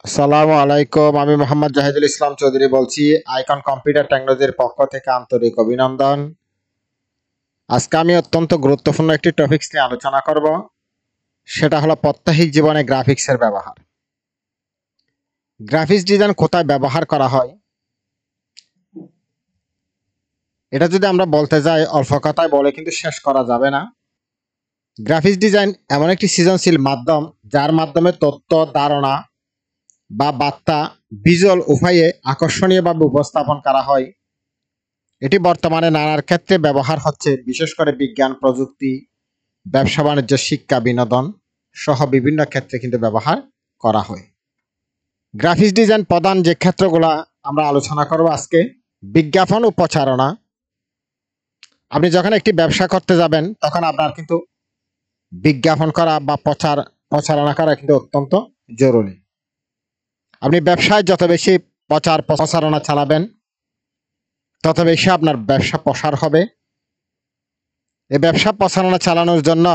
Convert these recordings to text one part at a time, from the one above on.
আসসালামু আলাইকুম। আমি মোহাম্মদ জাহিদুল ইসলাম চৌধুরী বলছি আইকন কম্পিউটার টেকনোলজির পক্ষ থেকে আন্তরিক অভিনন্দন। আজকে আমি অত্যন্ত গুরুত্বপূর্ণ একটি টপিকস নিয়ে আলোচনা করব, সেটা হলো প্রত্যাহিক জীবনে গ্রাফিক্সের ব্যবহার। গ্রাফিক্স ডিজাইন কোথায় ব্যবহার করা হয়, এটা যদি আমরা বলতে যাই অল্প কথায় বলে কিন্তু শেষ করা যাবে না। গ্রাফিক্স ডিজাইন এমন একটি সৃজনশীল মাধ্যম যার মাধ্যমে তথ্য, ধারণা বা বার্তা ভিজুয়াল উভয়ে আকর্ষণীয়ভাবে উপস্থাপন করা হয়। এটি বর্তমানে নানার ক্ষেত্রে ব্যবহার হচ্ছে, বিশেষ করে বিজ্ঞান, প্রযুক্তি, ব্যবসা বাণিজ্য, শিক্ষা, বিনোদন সহ বিভিন্ন ক্ষেত্রে কিন্তু ব্যবহার করা হয়। গ্রাফিক্স ডিজাইন প্রধান যে ক্ষেত্রগুলো আমরা আলোচনা করব আজকে, বিজ্ঞাপন ও প্রচারণা। আপনি যখন একটি ব্যবসা করতে যাবেন তখন আপনার কিন্তু বিজ্ঞাপন করা বা প্রচারণা করা কিন্তু অত্যন্ত জরুরি। আপনি ব্যবসায় যত বেশি প্রচারণা চালাবেন তত বেশি আপনার ব্যবসা প্রসার হবে। এই ব্যবসা প্রচারণা চালানোর জন্য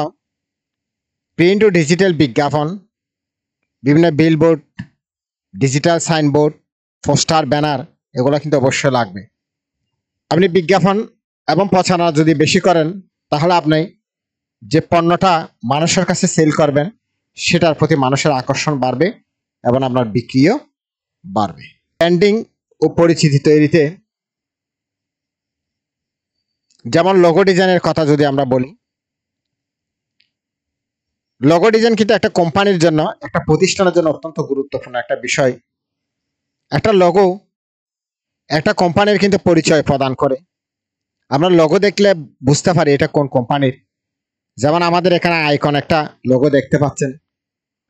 প্রিন্ট ও ডিজিটাল বিজ্ঞাপন, বিভিন্ন billboard, digital signboard, poster, banner এগুলো কিন্তু অবশ্যই লাগবে। আপনি বিজ্ঞাপন এবং প্রচারণা যদি বেশি করেন তাহলে আপনি যে পণ্যটা মানুষের কাছে সেল করবেন সেটার প্রতি মানুষের আকর্ষণ বাড়বে এবং আপনার বিক্রিও বাড়বে। ব্র্যান্ডিং ও পরিচিতি তৈরিতে, যেমন লোগো ডিজাইনের কথা যদি আমরা বলি, লোগো ডিজাইন কিন্তু একটা কোম্পানির জন্য, একটা প্রতিষ্ঠানের জন্য অত্যন্ত গুরুত্বপূর্ণ একটা বিষয়। একটা লোগো একটা কোম্পানির কিন্তু পরিচয় প্রদান করে। আমরা লোগো দেখলে বুঝতে পারি এটা কোন কোম্পানির। যেমন আমাদের এখানে আইকন একটা লোগো দেখতে পাচ্ছেন,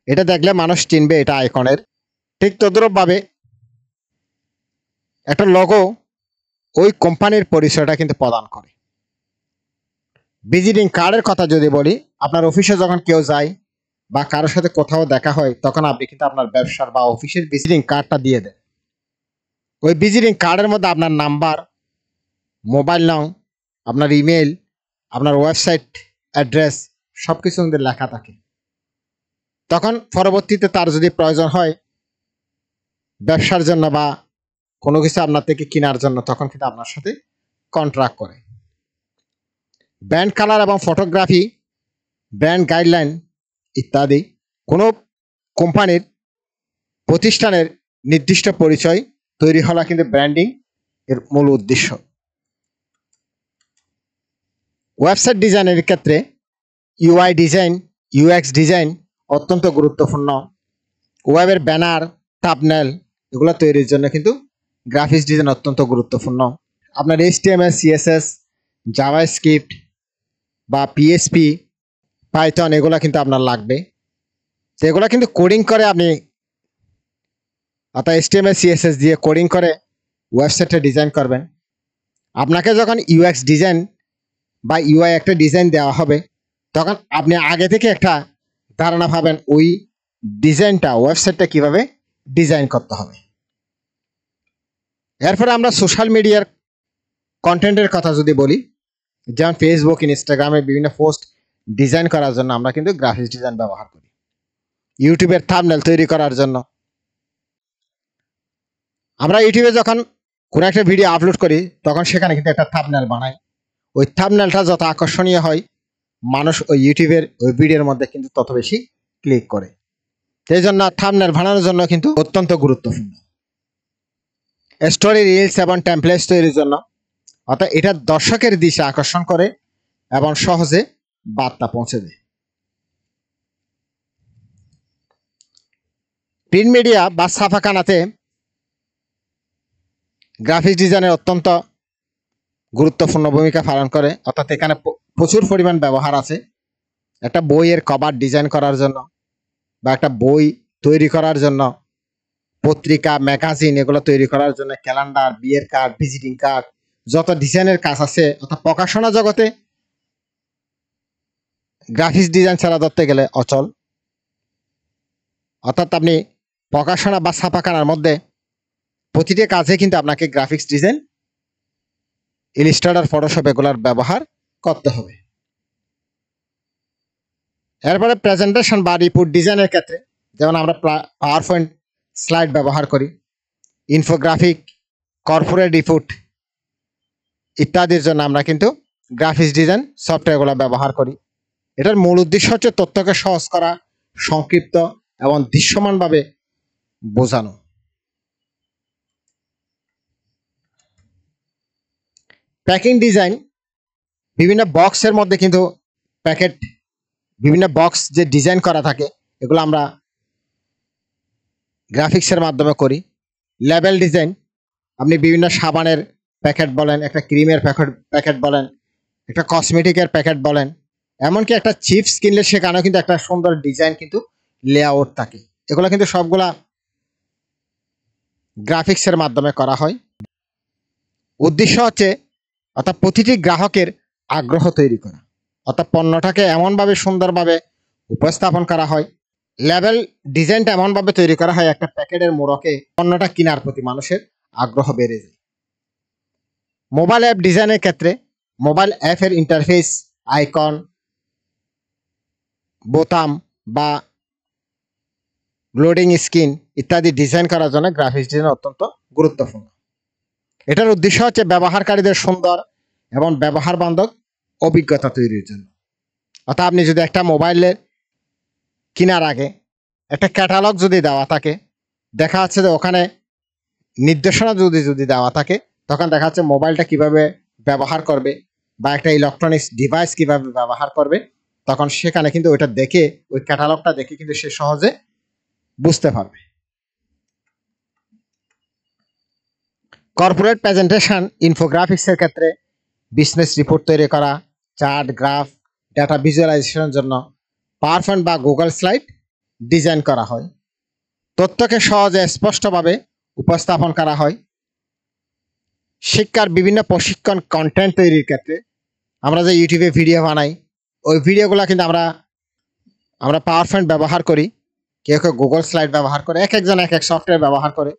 এটা দেখলে মানুষ চিনবে এটা আইকনের। ঠিক তদ্রূপভাবে একটা লোগো ওই কোম্পানির পরিচয়টা কিন্তু প্রদান করে। ভিজিটিং কার্ডের কথা যদি বলি, আপনার অফিসে যখন কেউ যায় বা কারোর সাথে কোথাও দেখা হয় তখন আপনি কিন্তু আপনার ব্যবসার বা অফিসের ভিজিটিং কার্ডটা দিয়ে দেন। ওই ভিজিটিং কার্ডের মধ্যে আপনার নাম্বার, মোবাইল নং, আপনার ইমেল, আপনার ওয়েবসাইট অ্যাড্রেস সব কিছু আমাদের লেখা থাকে। তখন পরবর্তীতে তার যদি প্রয়োজন হয় ব্যবসার জন্য বা কোনো কিছু আপনার থেকে কেনার জন্য, তখন কিন্তু আপনার সাথে কন্ট্রাক্ট করে। ব্র্যান্ড কালার এবং ফটোগ্রাফি, ব্র্যান্ড গাইডলাইন ইত্যাদি কোনো কোম্পানির, প্রতিষ্ঠানের নির্দিষ্ট পরিচয় তৈরি হওয়া কিন্তু ব্র্যান্ডিং এর মূল উদ্দেশ্য। ওয়েবসাইট ডিজাইনের ক্ষেত্রে ইউআই ডিজাইন, ইউএক্স ডিজাইন অত্যন্ত গুরুত্বপূর্ণ। ওয়েবের ব্যানার, থাম্বনেল এগুলো তৈরির জন্য কিন্তু গ্রাফিক্স ডিজাইন অত্যন্ত গুরুত্বপূর্ণ। আপনার HTML, CSS, জাভাস্ক্রিপ্ট বা PHP, পাইথন এগুলো কিন্তু আপনার লাগবে। তো এগুলো কিন্তু কোডিং করে আপনি, অর্থাৎ HTML, CSS দিয়ে কোডিং করে ওয়েবসাইটে ডিজাইন করবেন। আপনাকে যখন UX ডিজাইন বা UI একটা ডিজাইন দেওয়া হবে তখন আপনি আগে থেকে একটা ধারণা পাবেন ওই ডিজাইনটা, ওয়েবসাইটটা কিভাবে ডিজাইন করতে হবে। এরপরে আমরা সোশ্যাল মিডিয়ার কন্টেন্টের কথা যদি বলি, যেমন ফেসবুক, ইনস্টাগ্রামে বিভিন্ন পোস্ট ডিজাইন করার জন্য আমরা কিন্তু গ্রাফিক্স ডিজাইন ব্যবহার করি। ইউটিউবের থাম্বনেল তৈরি করার জন্য আমরা ইউটিউবে যখন কোনো একটা ভিডিও আপলোড করি তখন সেখানে কিন্তু একটা থাম্বনেল বানাই। ওই থাম্বনেলটা যত আকর্ষণীয় হয় মানুষ ওই ইউটিউবের ওই ভিডিওর মধ্যে কিন্তু তত বেশি ক্লিক করে। সেই জন্য থাম্বনেল বানানোর জন্য কিন্তু অত্যন্ত গুরুত্বপূর্ণ। স্টোরি, রিলস এবং টেমপ্লেটস তৈরির জন্য, অর্থাৎ এটা দর্শকের দিশে আকর্ষণ করে এবং সহজে বার্তা পৌঁছে দেয়। প্রিন্ট মিডিয়া বা ছাপাখানাতে গ্রাফিক্স ডিজাইনের অত্যন্ত গুরুত্বপূর্ণ ভূমিকা পালন করে, অর্থাৎ এখানে প্রচুর পরিমাণ ব্যবহার আছে। একটা বইয়ের কভার ডিজাইন করার জন্য বা একটা বই তৈরি করার জন্য, পত্রিকা, ম্যাগাজিন এগুলো তৈরি করার জন্য, ক্যালেন্ডার, বিয়ের কার্ড, ভিজিটিং কার্ড, যত ডিজাইনের কাজ আছে, অর্থাৎ প্রকাশনা জগতে গ্রাফিক্স ডিজাইন ছাড়া ধরতে গেলে অচল। অর্থাৎ আপনি প্রকাশনা বা ছাপাখানার মধ্যে প্রতিটি কাজে কিন্তু আপনাকে গ্রাফিক্স ডিজাইন, ইলাস্ট্রেটর, ফটোশপ এগুলোর ব্যবহার করতে হবে। এরপরে প্রেজেন্টেশন বা রিপোর্ট ডিজাইনের ক্ষেত্রে, যেমন আমরা পাওয়ার পয়েন্ট স্লাইড ব্যবহার করি, ইনফোগ্রাফিক, কর্পোরেট রিপোর্ট ইত্যাদির জন্য আমরা কিন্তু গ্রাফিক্স ডিজাইন সফটওয়্যারগুলো ব্যবহার করি। এটার মূল উদ্দেশ্য হচ্ছে তথ্যকে সহজ করা, সংক্ষিপ্ত এবং দৃশ্যমানভাবে বোঝানো। প্যাকিং ডিজাইন, বিভিন্ন বক্সের মধ্যে কিন্তু প্যাকেট, বিভিন্ন বক্স যে ডিজাইন করা থাকে এগুলো আমরা গ্রাফিক্সের মাধ্যমে করি। লেবেল ডিজাইন, আপনি বিভিন্ন সাবানের প্যাকেট বলেন, একটা ক্রিমের প্যাকেট বলেন, একটা কসমেটিকের প্যাকেট বলেন, এমনকি একটা চিপস কিনলে সেখানেও কিন্তু একটা সুন্দর ডিজাইন কিন্তু লেআউট থাকে। এগুলো কিন্তু সবগুলা গ্রাফিক্সের মাধ্যমে করা হয়। উদ্দেশ্য হচ্ছে অর্থাৎ প্রতিটি গ্রাহকের আগ্রহ তৈরি করা, অর্থাৎ পণ্যটাকে এমনভাবে সুন্দরভাবে উপস্থাপন করা হয়। লেবেল ডিজাইনটা এমনভাবে তৈরি করা হয় একটা প্যাকেটের মোড়কে পণ্যটা কেনার প্রতি মানুষের আগ্রহ বেড়ে যায়। মোবাইল অ্যাপ ডিজাইনের ক্ষেত্রে মোবাইল অ্যাপের ইন্টারফেস, আইকন, বোতাম বা লোডিং স্ক্রিন ইত্যাদি ডিজাইন করার জন্য গ্রাফিক্স ডিজাইন অত্যন্ত গুরুত্বপূর্ণ। এটার উদ্দেশ্য হচ্ছে ব্যবহারকারীদের সুন্দর এবং ব্যবহার বান্ধব অভিজ্ঞতা তৈরির জন্য। অর্থাৎ আপনি যদি একটা মোবাইলের কেনার আগে একটা ক্যাটালগ যদি দেওয়া থাকে, দেখা যাচ্ছে যে ওখানে নির্দেশনা যদি দেওয়া থাকে, তখন দেখা যাচ্ছে মোবাইলটা কিভাবে ব্যবহার করবে বা একটা ইলেকট্রনিক্স ডিভাইস কিভাবে ব্যবহার করবে, তখন সেখানে কিন্তু ওইটা দেখে, ওই ক্যাটালগটা দেখে কিন্তু সে সহজে বুঝতে পারবে। কর্পোরেট প্রেজেন্টেশন, ইনফোগ্রাফিক্সের ক্ষেত্রে বিজনেস রিপোর্ট তৈরি করা, চার্ট, গ্রাফ, ডাটা ভিজুয়ালাইজেশনের জন্য পাওয়ারপয়েন্ট বা গুগল স্লাইড ডিজাইন করা হয়। তথ্যকে সহজে স্পষ্টভাবে উপস্থাপন করা হয়। শিক্ষার বিভিন্ন প্রশিক্ষণ কন্টেন্ট তৈরির ক্ষেত্রে আমরা যে ইউটিউবে ভিডিও বানাই, ওই ভিডিওগুলো কিন্তু আমরা পাওয়ারপয়েন্ট ব্যবহার করি, কেউ কেউ গুগল স্লাইড ব্যবহার করে, এক একজন এক এক সফটওয়্যার ব্যবহার করে।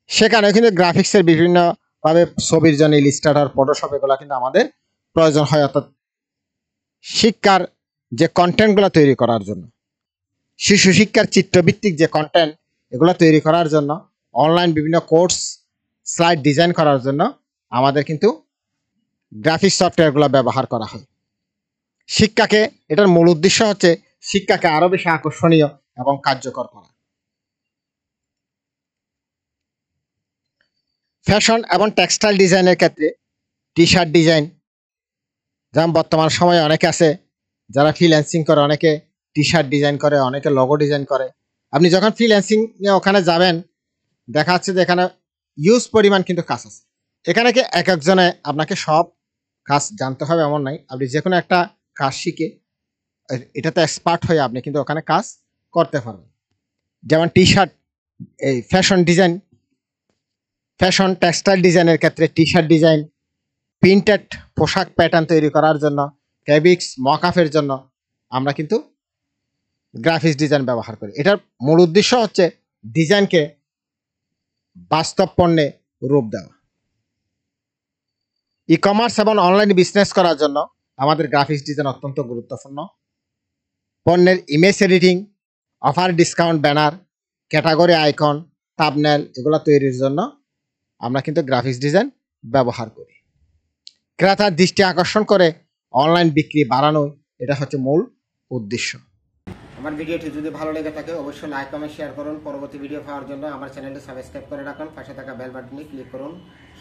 সেখানে কিন্তু গ্রাফিক্সের বিভিন্নভাবে ছবির জন্য ইলাস্ট্রেটর, ফটোশপ এগুলো কিন্তু আমাদের প্রয়োজন হয়, অর্থাৎ শিক্ষার যে কন্টেন্টগুলো তৈরি করার জন্য, শিশু শিক্ষার চিত্রভিত্তিক যে কন্টেন্ট এগুলো তৈরি করার জন্য, অনলাইন বিভিন্ন কোর্স স্লাইড ডিজাইন করার জন্য আমাদের কিন্তু গ্রাফিক্স সফটওয়্যারগুলো ব্যবহার করা হয়। শিক্ষাকে, এটার মূল উদ্দেশ্য হচ্ছে শিক্ষাকে আরো বেশি আকর্ষণীয় এবং কার্যকর করা। ফ্যাশন এবং টেক্সটাইল ডিজাইনের ক্ষেত্রে টি শার্ট ডিজাইন, যেমন বর্তমান সময়ে অনেকে আছে যারা ফ্রিল্যান্সিং করে, অনেকে টি শার্ট ডিজাইন করে, অনেকে লোগো ডিজাইন করে। আপনি যখন ফ্রিল্যান্সিং ওখানে যাবেন, দেখা যাচ্ছে যে এখানে ইউজ পরিমাণ কিন্তু কাজ আছে। এখানে কি এক একজনে আপনাকে সব কাজ জানতে হবে এমন নাই। আপনি যে কোনো একটা কাজ শিখে এটাতে এক্সপার্ট হয়ে আপনি কিন্তু ওখানে কাজ করতে পারবেন। যেমন টি শার্ট, এই ফ্যাশন ডিজাইন, ফ্যাশন টেক্সটাইল ডিজাইনের ক্ষেত্রে টি শার্ট ডিজাইন, প্রিন্টেড পোশাক প্যাটার্ন তৈরি করার জন্য, ফেব্রিক্স মকআপের জন্য আমরা কিন্তু গ্রাফিক্স ডিজাইন ব্যবহার করি। এটার মূল উদ্দেশ্য হচ্ছে ডিজাইনকে বাস্তব পণ্যে রূপ দেওয়া। ই কমার্স এবং অনলাইন বিজনেস করার জন্য আমাদের গ্রাফিক্স ডিজাইন অত্যন্ত গুরুত্বপূর্ণ। পণ্যের image editing, offer, discount banner, category icon, thumbnail এগুলো তৈরির জন্য আমরা কিন্তু গ্রাফিক্স ডিজাইন ব্যবহার করি। ক্রেতার দৃষ্টি আকর্ষণ করে অনলাইন বিক্রি বাড়ানো, এটা হচ্ছে মূল উদ্দেশ্য। আমার ভিডিওটি যদি ভালো লেগে থাকে অবশ্যই লাইক, কমেন্ট, শেয়ার করুন। পরবর্তী ভিডিও পাওয়ার জন্য আমার চ্যানেলটি সাবস্ক্রাইব করে রাখুন, পাশে থাকা বেল বাটনে ক্লিক করুন।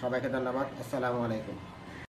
সবাইকে ধন্যবাদ। আসসালামু আলাইকুম।